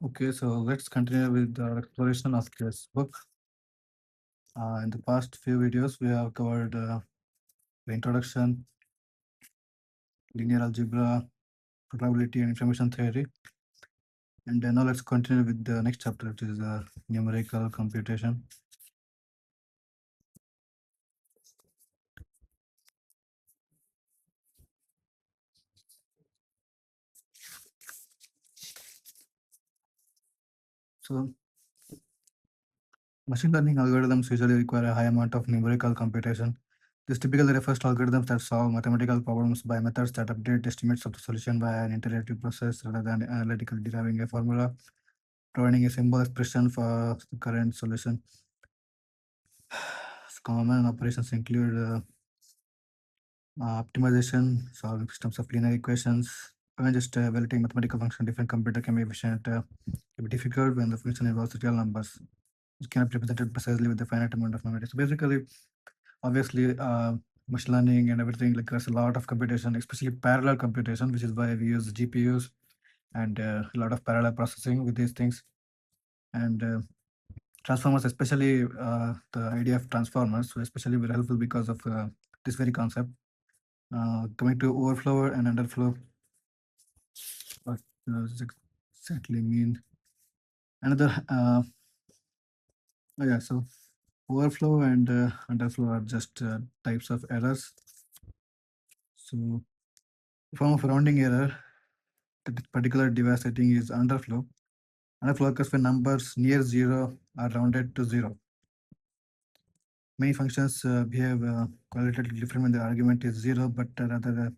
Okay, so let's continue with the exploration of this book. In the past few videos, we have covered the introduction, linear algebra, probability, and information theory. And now let's continue with the next chapter, which is numerical computation. So machine learning algorithms usually require a high amount of numerical computation. This typically refers to algorithms that solve mathematical problems by methods that update estimates of the solution by an iterative process rather than analytically deriving a formula, providing a symbol expression for the current solution. Common operations include optimization, solving systems of linear equations, even just evaluating mathematical function. Different computer can be efficient. Can be difficult when the function involves real numbers. It cannot be represented precisely with a finite amount of memory. So basically, obviously, machine learning and everything like there's a lot of computation, especially parallel computation, which is why we use GPUs and a lot of parallel processing with these things. And transformers, especially the idea of transformers, so especially very helpful because of this very concept. Coming to overflow and underflow, what does it exactly mean? Another, oh yeah, so overflow and underflow are just types of errors. So, form of rounding error, that particular device setting is underflow. Underflow occurs when numbers near zero are rounded to zero. Many functions behave qualitatively different when the argument is zero, but rather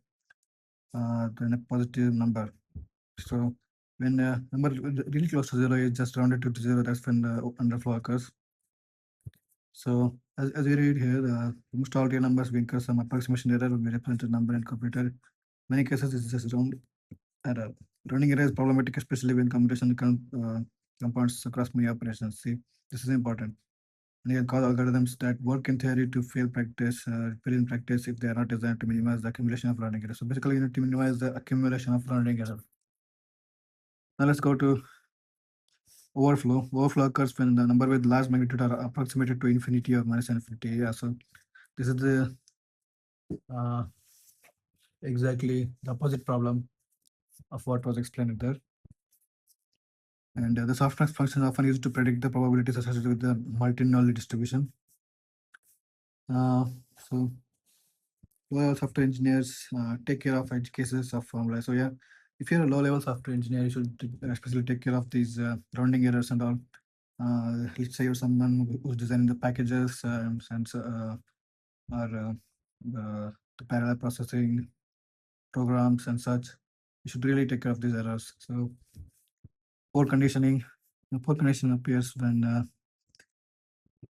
than a positive number. So when a number really close to zero is just rounded to zero, that's when the underflow occurs. So as we read here, almost all real numbers will incur some approximation error when we represent a number in computer. Many cases it's just round error. Rounding error is problematic, especially when computation compounds across many operations. See, this is important. And you can call algorithms that work in theory to fail in practice if they are not designed to minimize the accumulation of rounding error. So basically, you need to minimize the accumulation of rounding error. Now let's go to overflow. Overflow occurs when the number with large magnitude are approximated to infinity or minus infinity. Yeah, so this is the uh, exactly the opposite problem of what was explained there. And the softmax function is often used to predict the probabilities associated with the multi-nodal distribution. So low-level software engineers take care of edge cases of formula. So yeah, if you're a low-level software engineer, you should especially take care of these rounding errors and all. Let's say you're someone who's designing the packages or the parallel processing programs and such. You should really take care of these errors. So poor conditioning. Poor conditioning appears when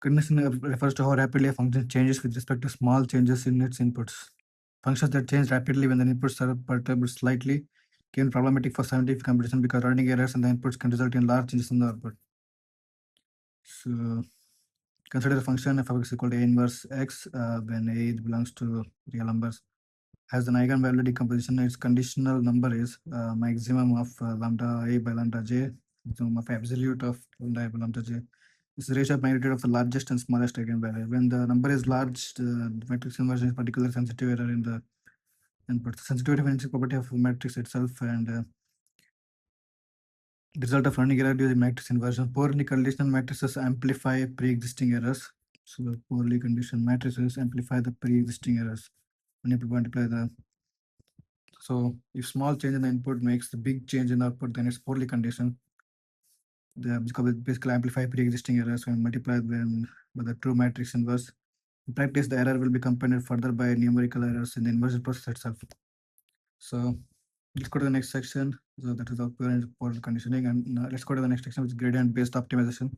conditioning refers to how rapidly a function changes with respect to small changes in its inputs. Functions that change rapidly when the inputs are perturbed slightly can be problematic for scientific computation because running errors in the inputs can result in large changes in the output. So consider a function f of x equal to a inverse x when a belongs to real numbers. Has an eigenvalue decomposition, its conditional number is maximum of lambda a by lambda j, maximum of absolute of lambda a by lambda j. This is the ratio of magnitude of the largest and smallest eigenvalue. When the number is large, the matrix inversion is particularly sensitive error in the input. The sensitivity of intrinsic property of matrix itself and the result of running error due to matrix inversion. Poorly conditional matrices amplify pre-existing errors. So the poorly conditioned matrices amplify the pre-existing errors when you multiply the. So if small change in the input makes the big change in the output, then it's poorly conditioned. The basically amplify pre-existing errors when multiplied when by the true matrix inverse. In practice, the error will be compounded further by numerical errors in the inversion process itself. So let's go to the next section. So that is output and poor conditioning, and let's go to the next section, which is gradient-based optimization.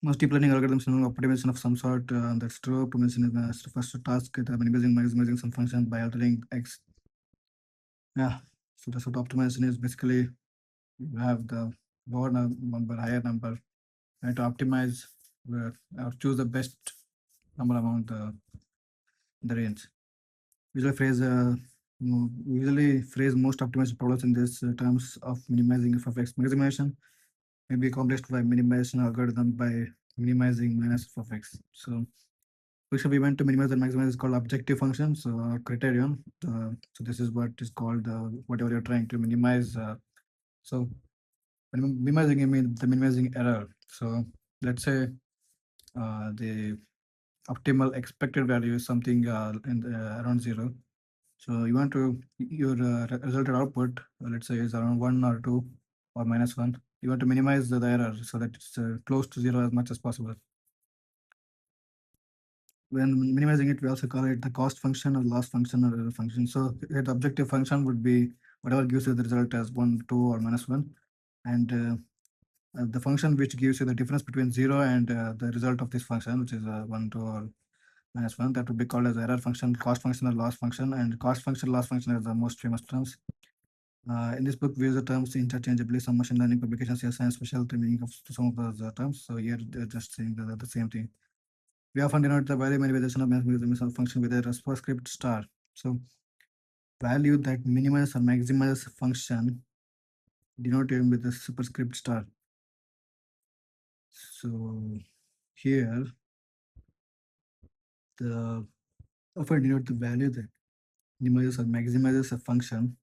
Most deep learning algorithms involve optimization of some sort. That's true. Optimization is the first task at minimizing some function by altering x. Yeah. So that's what optimization is. Basically, you have the lower number, higher number, and to optimize or choose the best number among the range. Visual phrase We usually phrase most optimized problems in this terms of minimizing f of x. Maximization may be accomplished by minimization algorithm by minimizing minus f of x. So function we want to minimize and maximize is called objective function. So criterion. So this is what is called whatever you're trying to minimize. So when minimizing, I mean the minimizing error. So let's say the optimal expected value is something around 0. So you want to your resulted output, let's say, is around 1 or 2 or -1. You want to minimize the error so that it's close to 0 as much as possible. When minimizing it, we also call it the cost function or loss function or error function. So the objective function would be whatever gives you the result as 1, 2 or -1, and the function which gives you the difference between 0 and the result of this function, which is 1, 2 or -1, that would be called as error function, cost function or loss function. And cost function, loss function are the most famous terms. In this book, we use the terms interchangeably. Some machine learning publications assign special meaning of some of those terms. So here they're just saying the same thing. We often denote the value minimization of mathematical function with a superscript star. So value that minimizes or maximizes a function denoted with a superscript star. So here the often denote the value that minimizes or maximizes a function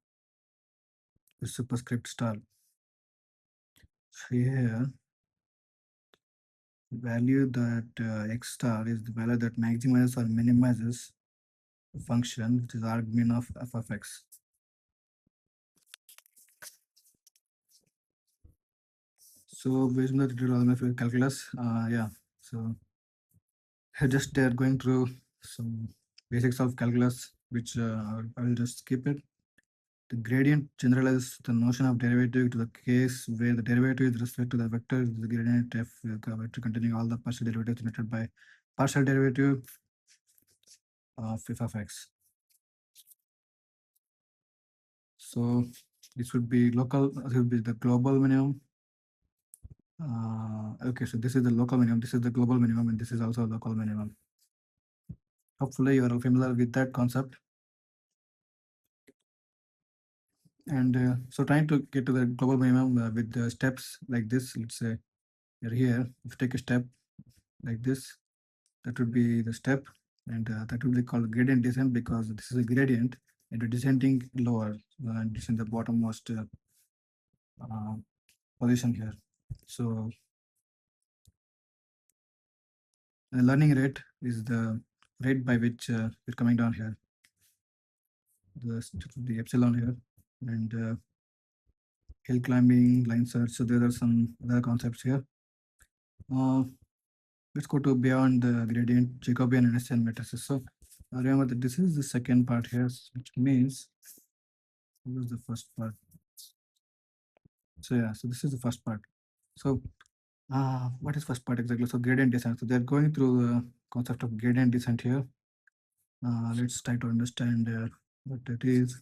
with superscript star. So here value that x star is the value that maximizes or minimizes a function which is argmin of f of x. So based on the tutorial of calculus, yeah. So just they're going through some basics of calculus, which I will just skip it. The gradient generalizes the notion of derivative to the case where the derivative with respect to the vector is the gradient f vector containing all the partial derivatives denoted by partial derivative of f of x. So this would be local, this would be the global minimum. Okay, so this is the local minimum, this is the global minimum, and this is also local minimum. Hopefully you are familiar with that concept. And so trying to get to the global minimum with the steps like this, let's say you're here, if you take a step like this, that would be the step, and that would be called gradient descent because this is a gradient and you're descending lower, and it's in the bottommost position here. So the learning rate is the rate by which you're coming down here, the epsilon here, and hill climbing, line search. So there are some other concepts here. Let's go to beyond the gradient, Jacobian and Hessian matrices. So remember that this is the second part here, which means what was the first part? So yeah, so this is the first part. So what is first part exactly? So gradient descent. So they're going through the concept of gradient descent here. Let's try to understand what it is.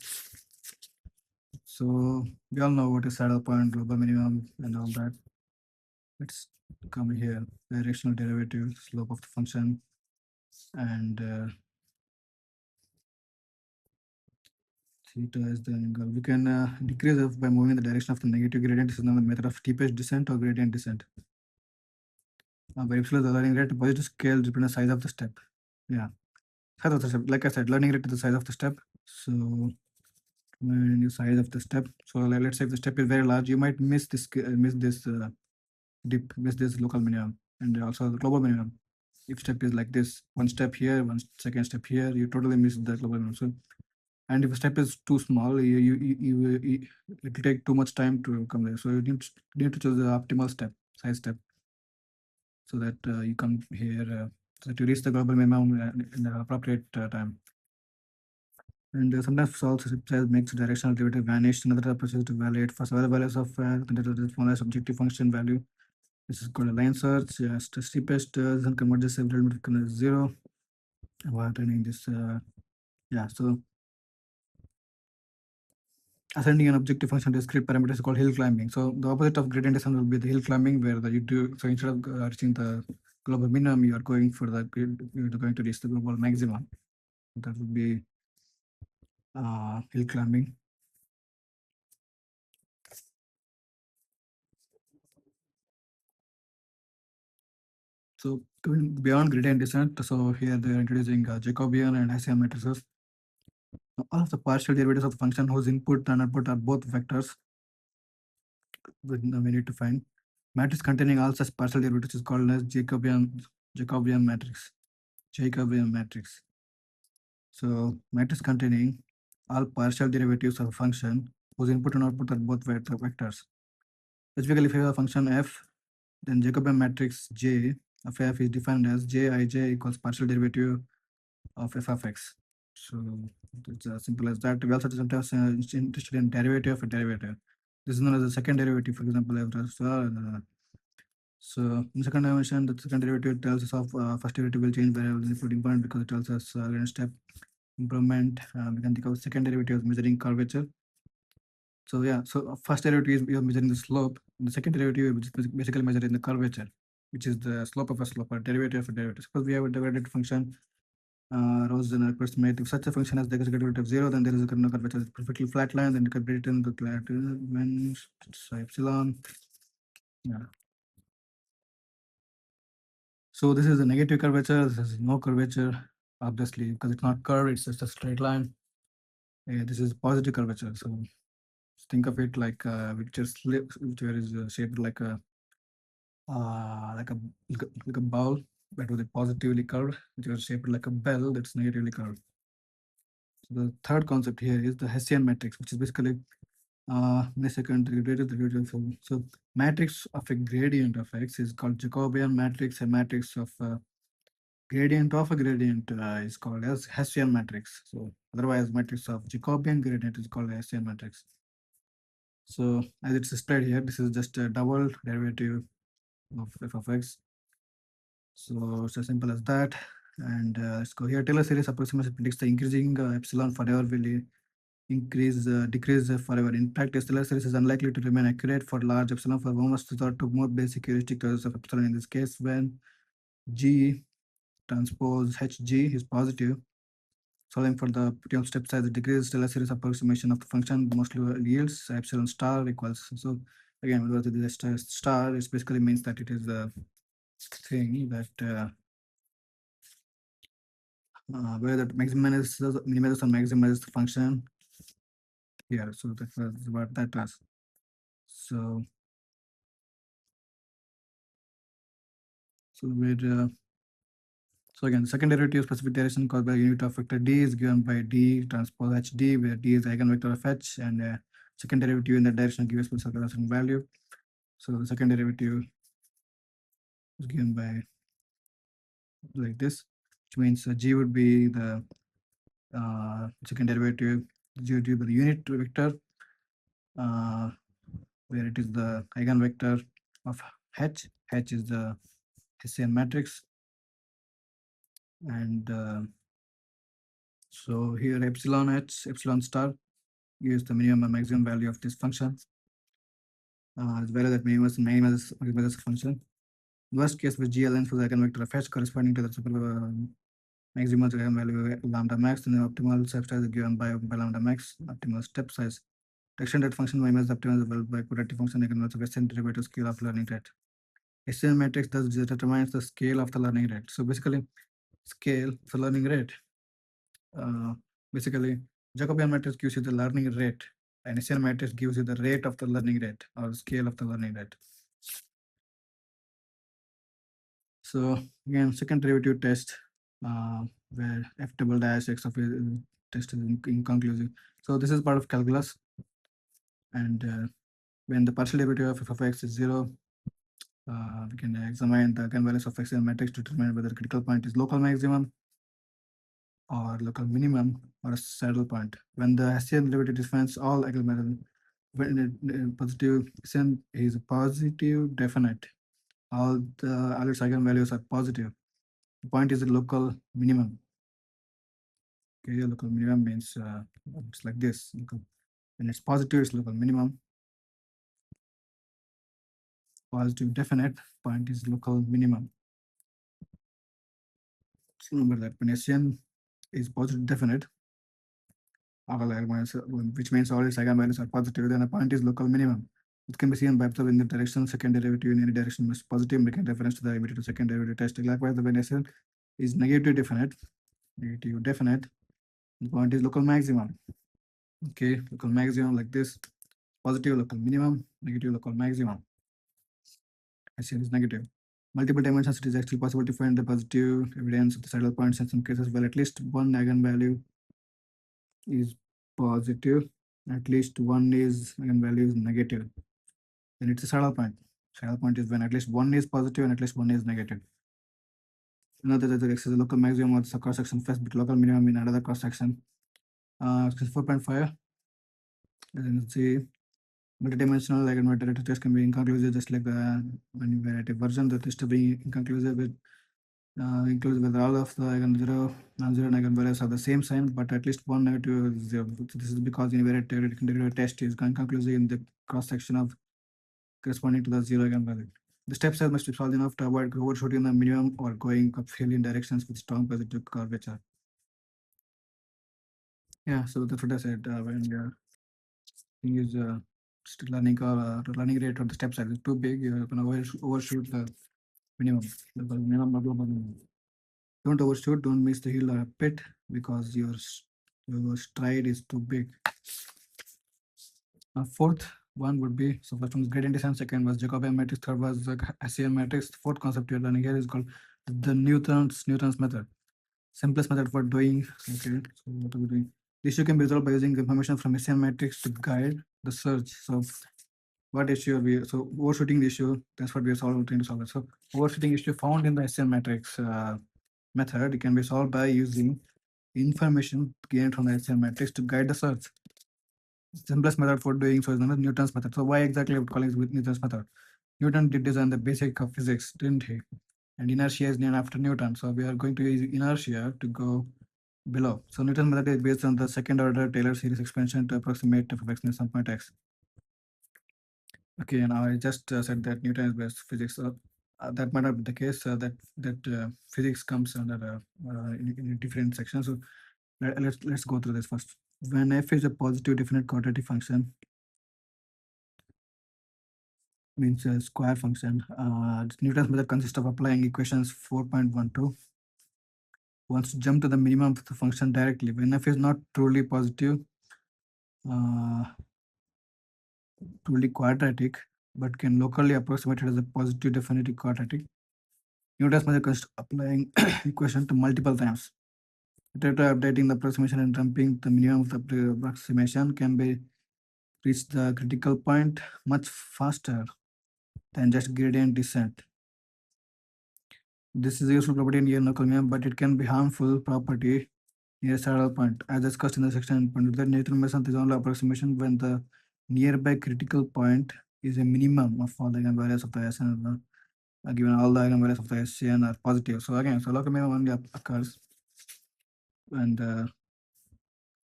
So we all know what is saddle point, global minimum, and all that. Let's come here, directional derivative, slope of the function, and theta is the angle. We can decrease it by moving in the direction of the negative gradient. This is now the method of steepest descent or gradient descent. By epsilon, the learning rate, positive scale depends on the size of the step. Yeah, size of the step. Like I said, learning rate is the size of the step. So when you size of the step, so let's say if the step is very large, you might miss this dip, miss this local minimum, and also the global minimum. If step is like this, one step here, one second step here, you totally miss the global minimum. So, and if a step is too small, it will take too much time to come there. So you need to choose the optimal step, size step, so that you come here, so that you reach the global minimum in the appropriate time. And sometimes also size makes directional derivative vanish. Another approach is to evaluate for several values of the smallest objective function value. This is called a line search. The steepest and convert this element to 0. While turning this, yeah. So ascending an objective function discrete parameter is called hill climbing. So the opposite of gradient descent will be the hill climbing, where you do so instead of reaching the global minimum, you are going for you're going to reach the global maximum. That would be hill climbing. So going beyond gradient descent, so here they are introducing Jacobian and Hessian matrices. All of the partial derivatives of the function whose input and output are both vectors, we need to find. Matrix containing all such partial derivatives is called as Jacobian matrix. Jacobian matrix. So matrix containing all partial derivatives of a function whose input and output are both vectors. Specifically, if you have a function f, then Jacobian matrix J of f is defined as Jij equals partial derivative of f of x. So it's as simple as that. We also sometimes interested in derivative of a derivative. This is known as the second derivative, for example. So in second dimension, the second derivative tells us of first derivative will change variables including point because it tells us in step improvement. We can think of second derivative as measuring curvature. So yeah, so first derivative is we are measuring the slope. The second derivative is basically measuring the curvature, which is the slope of a slope or derivative of a derivative. Suppose we have a derivative function Rosen approximate. If such a function has the derivative of 0, then there is a curvature is perfectly flat line, then you can written the when epsilon. Yeah. So this is a negative curvature, this is no curvature, obviously, because it's not curved, it's just a straight line. This is positive curvature. So think of it like which is shaped like a like a bowl, but with a positively curved, which is shaped like a bell that's negatively curved. So the third concept here is the Hessian matrix, which is basically millisecond derivative. So matrix of a gradient of x is called Jacobian matrix. A matrix of gradient of a gradient is called as Hessian matrix. So otherwise, matrix of Jacobian gradient is called Hessian matrix. So as it's displayed here, this is just a double derivative of f of x. So it's as simple as that. And let's go here. Taylor series approximation predicts the increasing epsilon forever will decrease forever. In practice, Taylor series is unlikely to remain accurate for large epsilon. For one must resort to more basic heuristic choices of epsilon. In this case, when G transpose Hg is positive, solving for the potential step size, the decreased Taylor series approximation of the function mostly yields epsilon star equals. So again, whether the star, it basically means that it is the thing that where that minimizes or maximizes the function here. So that's what that does. So we're so again, second derivative specific direction caused by unit of vector d is given by d transpose hd, where d is eigenvector of h, and second derivative in that direction gives us a certain value. So the second derivative is given by like this, which means g would be the second derivative due to the unit vector, where it is the eigenvector of h. H is the Hessian matrix, and so here epsilon star gives the minimum and maximum value of this function. The value that minimizes the function. Worst case with GL length for the eigenvector of h corresponding to the super maximum eigenvalue lambda max, and the optimal step size given by lambda max, optimal step size. The extended function minimizes the optimal by quadratic function eigenvalue of Hessian derivative scale of learning rate. Hessian matrix thus determines the scale of the learning rate. So basically, scale for learning rate. Basically, Jacobian matrix gives you the learning rate, and Hessian matrix gives you the rate of the learning rate or scale of the learning rate. So again, second derivative test, where f double dash x of test is inconclusive. So this is part of calculus, and when the partial derivative of f of x is 0, we can examine the eigenvalues of x in matrix to determine whether the critical point is local maximum or local minimum or a saddle point. When the Hessian derivative defines all eigenvalues, when positive Hessian is positive definite, all its eigenvalues are positive. The point is the local minimum. Okay, local minimum means it's like this. When it's positive, it's local minimum. Positive definite, point is local minimum. So remember that when Hessian is positive definite, all arguments, which means all its eigenvalues are positive, then a point is local minimum. It can be seen by observing the direction second derivative in any direction is positive, making reference to the immediate second derivative test. Likewise, the when SL is negative definite, the point is local maximum. Okay, local maximum like this, positive local minimum, negative local maximum. SL is negative. Multiple dimensions, it is actually possible to find the positive evidence of the saddle points in some cases where at least one eigenvalue is positive, at least one is eigenvalue is negative. Then it's a saddle point. Saddle point is when at least one is positive and at least one is negative. Another that is the local maximum of the cross section first, but local minimum in another cross section. 4.5. Then see multidimensional eigenvector test can be inconclusive, just like the univariate version. The test to be inconclusive with includes whether all of the eigen non-zero eigenvalues are the same sign, but at least one negative is 0. So this is because univariate derivative test is inconclusive in the cross section of corresponding to the zero eigenvalue. The step size must be small enough to avoid overshooting the minimum or going uphill in directions with strong positive curvature. Yeah, so that's what I said. When your thing is learning rate or the step size is too big, you're gonna overshoot the minimum. Don't overshoot. Don't miss the hill or pit because your stride is too big. Fourth one would be, so first one is gradient descent, second was Jacobian matrix, third was the Hessian matrix. Fourth concept you're learning here is called the Newton's method. Simplest method for doing. Okay, so what are we doing? The issue can be resolved by using information from Hessian matrix to guide the search. So what issue are we, so overshooting the issue, that's what we are trying to solve it. So overshooting issue found in the Hessian matrix method, it can be solved by using information gained from the Hessian matrix to guide the search. Simplest method for doing so is known as Newton's method. So why exactly we calling it Newton's method? Newton did design the basic of physics, didn't he? And inertia is named after Newton. So we are going to use inertia to go below. So Newton's method is based on the second order Taylor series expansion to approximate f of x in some point x. Okay, now I just said that Newton is based physics. That might not be the case. That physics comes under in different sections. So let's go through this first. When f is a positive definite quadratic function, means a square function. Newton's method consists of applying equations 4.12. Wants to jump to the minimum of the function directly. When f is not truly positive, truly quadratic, but can locally approximate it as a positive definite quadratic, Newton's method consists of applying equation to multiple times. After updating the approximation and jumping the minimum of the approximation can be reach the critical point much faster than just gradient descent. This is a useful property in numerical medium, but it can be harmful property near a saddle point. As discussed in the section, the Newton method is only approximation when the nearby critical point is a minimum of all the eigenvalues of the SN, given all the eigenvalues of the SCN are positive. So again, so local minimum only occurs when the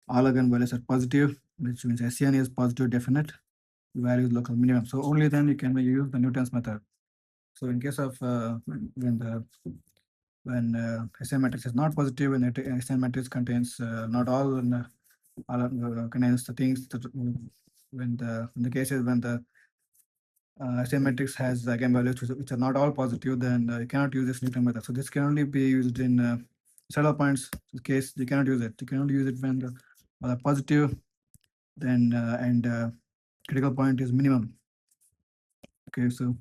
all eigenvalues are positive, which means SCN is positive definite, value is local minimum. So only then you can use the Newton's method. So in case of when SN matrix is not positive, when SN matrix contains not all, contains the things that when the cases when the SN matrix has eigenvalues which are not all positive, then you cannot use this Newton method. So this can only be used in saddle points case. You cannot use it. You can only use it when the positive, then and critical point is minimum. Okay, so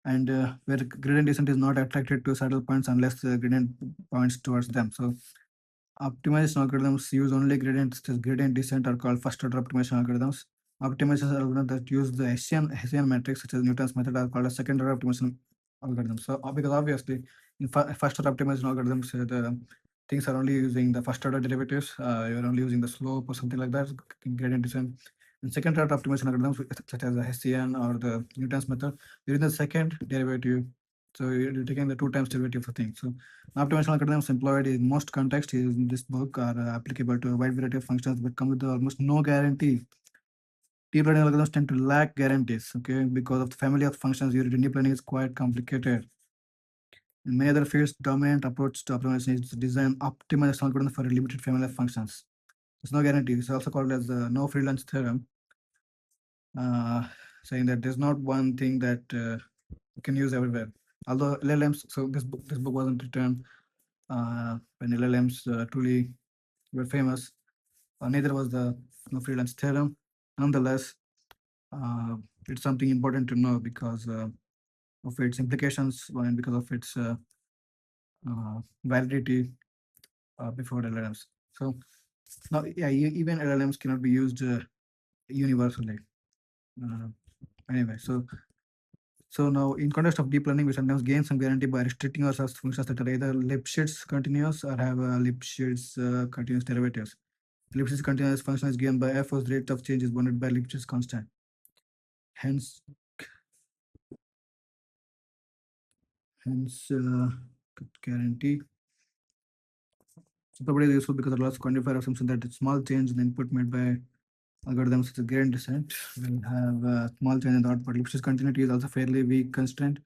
and where gradient descent is not attracted to saddle points unless the gradient points towards them. So optimization algorithms use only gradient descent are called first order optimization algorithms. Optimization algorithms that use the Hessian matrix, such as Newton's method, are called a second order optimization algorithms. So because obviously in first order optimization algorithms, the things are only using the first order derivatives. You're only using the slope or something like that, gradient descent. In second order optimization algorithms, such as the Hessian or the Newton's method, you're in the second derivative. So you're taking the 2 times derivative of a thing. So optimization algorithms employed in most contexts in this book are applicable to a wide variety of functions, but come with almost no guarantee. Deep learning algorithms tend to lack guarantees, okay, because of the family of functions used in deep learning is quite complicated. In many other fields, dominant approach to optimization is to design optimization algorithms for a limited family of functions. There's no guarantee. It's also called as the no free lunch theorem, uh, saying that there's not one thing that you can use everywhere. Although LLMs, so this book wasn't written when LLMs truly were famous. Neither was the no free lunch theorem. Nonetheless, uh, it's something important to know because of its implications and because of its validity before LLMs. So now, yeah, even LLMs cannot be used universally. Uh, anyway, so now in context of deep learning, we sometimes gain some guarantee by restricting ourselves to functions that are either Lipschitz continuous or have Lipschitz continuous derivatives. Lipschitz continuous function is given by f whose rate of change is bounded by Lipschitz constant. Hence, hence guarantee. So property is useful because it allows to quantify assumption that a small change in input made by algorithms such as gradient descent will have a small change in the output. Lipschitz continuity is also fairly weak constraint,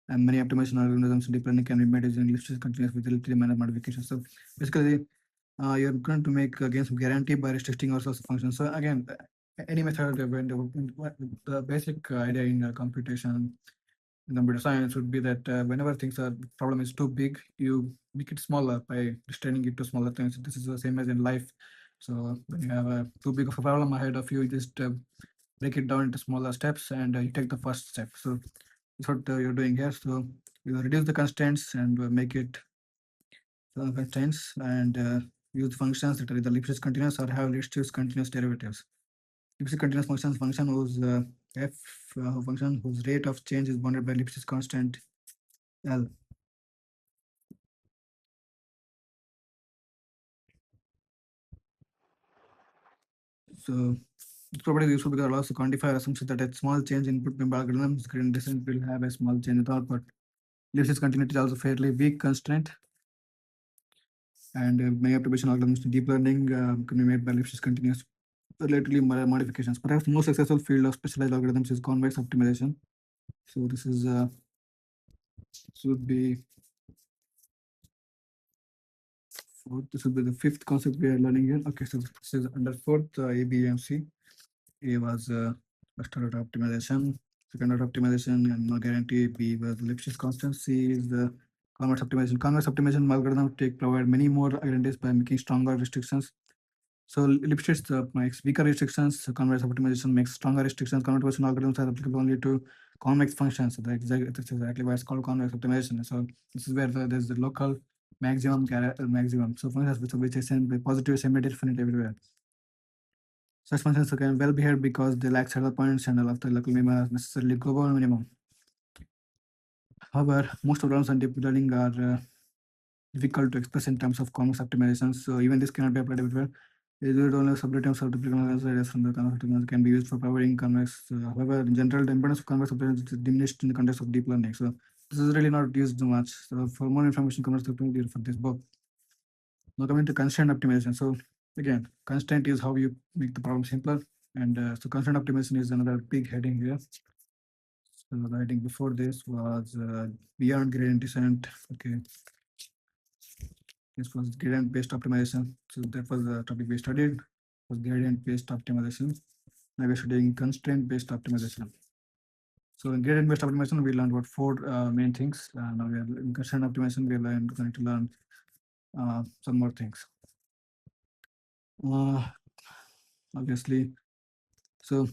and many optimization algorithms in deep learning can be made using Lipschitz continuous with relatively minor modifications. So basically, you're going to make again some guarantee by restricting our source function. So again, any method when the basic idea in computation in computer science would be that whenever things are problem is too big, you make it smaller by restraining it to smaller things. This is the same as in life. So when you have a too big of a problem ahead of you, you just break it down into smaller steps and you take the first step. So that's what you're doing here. So you reduce the constraints and make it constraints and use functions that are either Lipschitz continuous or have Lipschitz continuous derivatives. Lipschitz continuous functions function whose f function whose rate of change is bounded by Lipschitz constant L. So this property is useful because it allows to quantify assumption that a small change in input member algorithms gradient descent will have a small change in the output. Lipschitz continuity is also fairly weak constraint, and many optimization algorithms to deep learning can be made by Lipschitz continuous relatively modifications. Perhaps the most successful field of specialized algorithms is convex optimization. So this is should be fourth. This will be the fifth concept we are learning here. Okay, so this is under fourth ABMC. A was first order optimization, second order optimization, and no guarantee. B was Lipschitz constant. C is the convex optimization. Convex optimization algorithm provide many more guarantees by making stronger restrictions. So Lipschitz makes weaker restrictions. So convex optimization makes stronger restrictions. Convex algorithms are applicable only to convex functions. So that's exactly why it's called convex optimization. So this is where there's the local maximum. So functions which is positive semi-definite everywhere. Such functions can well behave because they lack saddle points and allow the local minimum as necessarily global minimum. However, most problems on deep learning are difficult to express in terms of convex optimization. So even this cannot be applied everywhere. The only subterms of different areas from the convex optimization can be used for providing convex. However, in general, the importance of convex optimization is diminished in the context of deep learning. So this is really not used much. So for more information, convex optimization for this book. Now coming to constraint optimization. So again, constraint is how you make the problem simpler. And so constraint optimization is another big heading here. So the heading before this was beyond gradient descent. Okay. This was gradient based optimization. So that was the topic we studied, was gradient based optimization. Now we're studying constraint based optimization. So in gradient based optimization, we learned about four main things. Now we are in constraint optimization, we are going to learn some more things. Obviously, so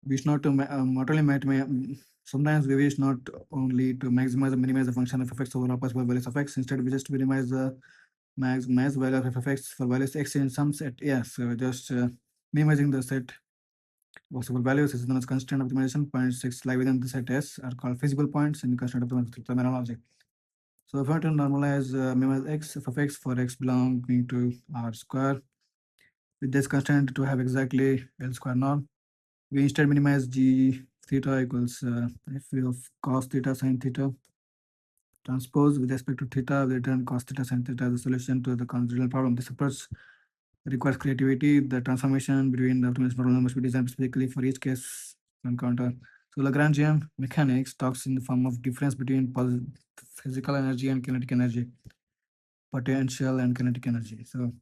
wish not to not only sometimes we wish not only to maximize and minimize the function of fx over all possible values of x. Instead, we just minimize the max value of fx for values x in some set. Yes, so just minimizing the set possible values is known as constraint optimization. Points x lie within the set S are called feasible points in constraint optimization terminology. So if I want to normalize minimize x of x for x belonging to R square, with this constraint to have exactly L square norm, we instead minimize g theta equals f of cos theta sin theta transpose with respect to theta, we return cos theta sin theta as a solution to the constitutional problem. This approach requires creativity. The transformation between the optimization problem must be designed specifically for each case to encounter. So Lagrangian mechanics talks in the form of difference between physical energy and kinetic energy, potential and kinetic energy. So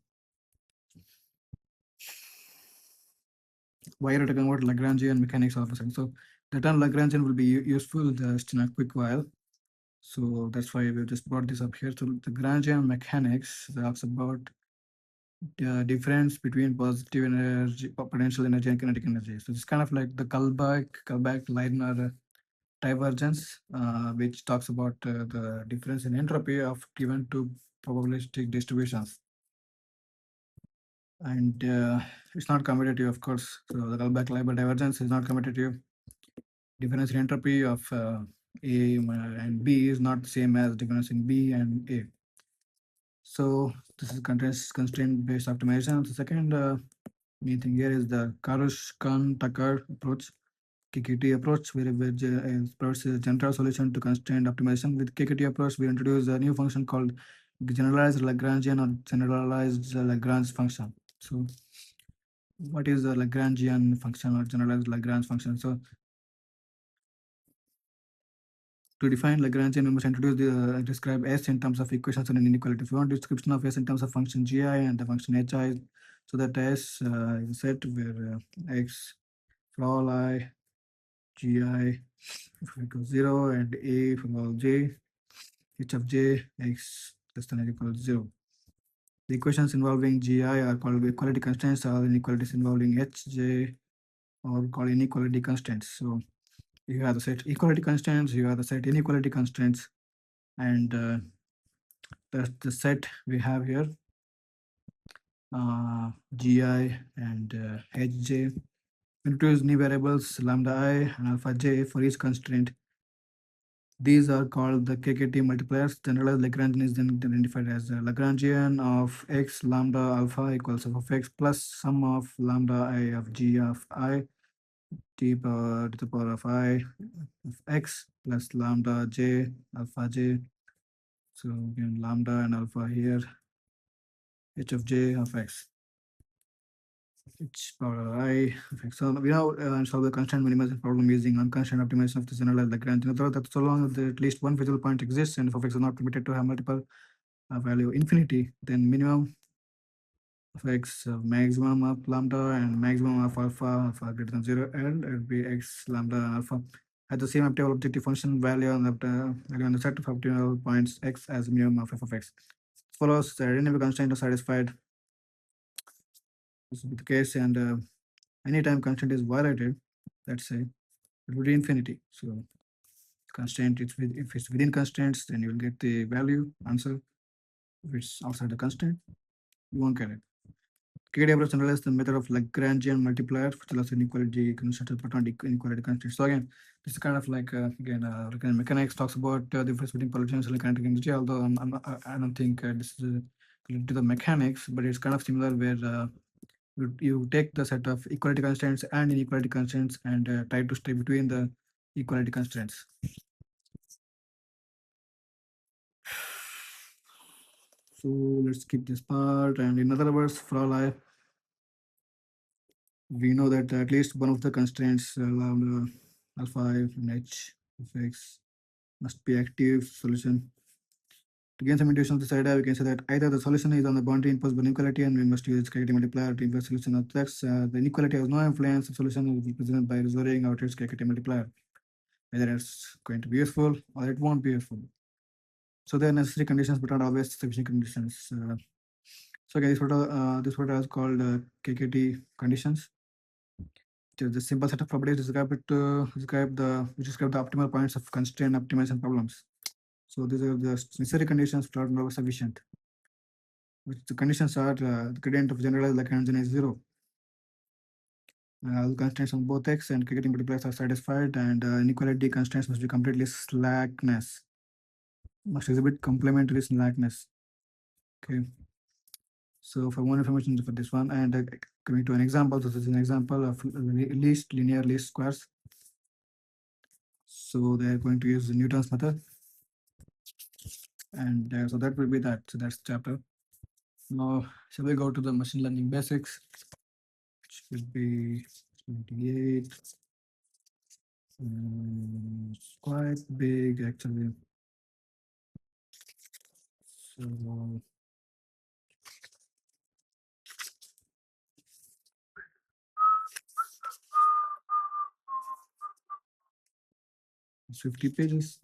why are we talking about Lagrangian mechanics all of a sudden? So the term Lagrangian will be useful just in a quick while. So that's why we just brought this up here. So the Lagrangian mechanics talks about the difference between positive energy, potential energy, and kinetic energy. So it's kind of like the Kullback-Leibniz divergence, which talks about the difference in entropy of given two probabilistic distributions. And it's not commutative, of course. So the Kullback-Leibniz divergence is not commutative. Difference in entropy of A and B is not the same as difference in B and A. So this is constraint-based optimization. The second main thing here is the Karush-Kahn-Tucker approach, KKT approach, where provides a general solution to constraint optimization. With KKT approach, we introduce a new function called generalized Lagrangian or generalized Lagrange function. So what is a Lagrangian function or generalized Lagrange function? So to define Lagrangian, we must introduce describe S in terms of equations and inequality. If you want description of S in terms of function gi and the function hi, so that S is a set where x for all I, gi equals 0, and a for all j, h of j x less than or equal to 0. The equations involving gi are called equality constraints, or inequalities involving h, j, or called inequality constraints. So you have the set equality constraints, you have the set inequality constraints, and the set we have here, gi and hj. Introduce new variables lambda I and alpha j for each constraint. These are called the KKT multipliers. Generalized Lagrangian is then identified as the Lagrangian of x lambda alpha equals f of x plus sum of lambda I of g of I t power to the power of I of x plus lambda j alpha j. So again lambda and alpha here, h of j of x, h power I of x. So we now solve the constraint minimization problem using unconstrained optimization of the generalized Lagrangian. That so long as at least one feasible point exists and f of x is not permitted to have multiple value infinity, then minimum of x, maximum of lambda and maximum of alpha greater than 0, and it will be x lambda alpha at the same optimal objective function value on the set of optimal points x as minimum of f of x. Follows the dynamic constraint is satisfied. This will be the case, and anytime constraint is violated, let's say it will be infinity. So constraint, if it's within constraints, then you will get the value answer. If it's outside the constraint, you won't get it. KD approach analyzes the method of Lagrangian multiplier, which allows inequality constraints but not inequality constraints. So again, this is kind of like again, mechanics talks about the difference between potential and kinetic energy. Although I don't think this is related to the mechanics, but it's kind of similar where you take the set of equality constraints and inequality constraints and try to stay between the equality constraints. So let's skip this part. And in other words, for all we know that at least one of the constraints lambda alpha and h of x must be active solution. To gain some intuition of this idea, we can say that either the solution is on the boundary imposed by inequality and we must use KKT multiplier to inverse solution of x. The inequality has no influence. The solution will be represented by resolving out its KKT multiplier. Whether it's going to be useful or it won't be useful. So there are necessary conditions but not always sufficient conditions. So again, this what is called KKT conditions. The simple set of properties describe the optimal points of constraint optimization problems. So these are the necessary conditions for not sufficient. Which the conditions are the gradient of generalized Lagrangian is 0. All constraints on both x and KKT multipliers are satisfied, and inequality constraints must be completely slackness. Must exhibit complementary slackness. Okay. So for more information for this one, and coming to an example, so this is an example of linear least squares. So they are going to use the Newton's method, and so that will be that. So that's the chapter. Now, shall we go to the machine learning basics, which will be 28. It's quite big actually. So 50 pages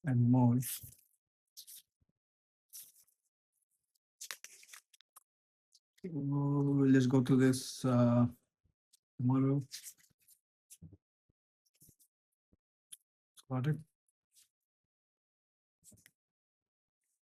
and more. Let's go to this tomorrow. Got it.